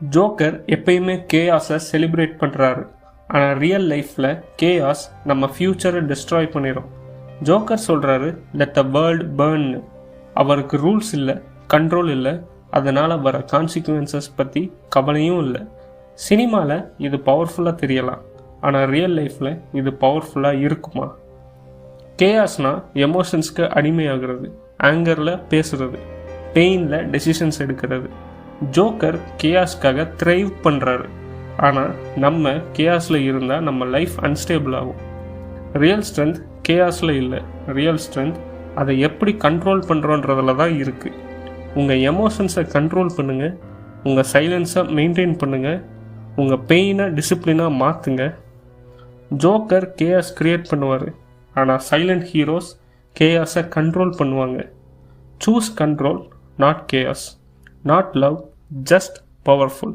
Joker எப்பயுமே கேயாஸை celebrate பண்ணுறாரு. ஆனால் ரியல் லைஃப்பில் கேயாஸ் நம்ம ஃப்யூச்சரை டிஸ்ட்ராய் பண்ணிடும். ஜோக்கர் சொல்கிறாரு லெட் த வேர்ல்ட் பர்ன்னு. அவருக்கு ரூல்ஸ் இல்லை, கண்ட்ரோல் இல்லை, அதனால் வர கான்சிக்வன்சஸ் பற்றி கவலையும் இல்லை. சினிமாவில் இது பவர்ஃபுல்லாக தெரியலாம், ஆனால் ரியல் லைஃப்பில் இது பவர்ஃபுல்லாக இருக்குமா? கேயாஸ்னால் எமோஷன்ஸ்க்கு அடிமையாகிறது, ஆங்கரில் பேசுகிறது, பெயினில் டெசிஷன்ஸ் எடுக்கிறது. ஜோக்கர் கேயாஸ்க்காக த்ரைவ் பண்ணுறாரு. ஆனால் நம்ம கேயாஸில் இருந்தால் நம்ம லைஃப் அன்ஸ்டேபிள் ஆகும். ரியல் ஸ்ட்ரென்த் கேயாஸில் இல்லை, ரியல் ஸ்ட்ரென்த் அதை எப்படி கண்ட்ரோல் பண்ணுறோன்றதில் தான் இருக்குது. உங்கள் எமோஷன்ஸை கண்ட்ரோல் பண்ணுங்கள், உங்கள் சைலன்ஸை மெயின்டைன் பண்ணுங்கள், உங்கள் பெயினை டிசிப்ளினாக மாற்றுங்க. ஜோக்கர் கேயாஸ் கிரியேட் பண்ணுவார், ஆனால் சைலண்ட் ஹீரோஸ் கேயாஸை கண்ட்ரோல் பண்ணுவாங்க. Choose control, not chaos. Not love, just powerful.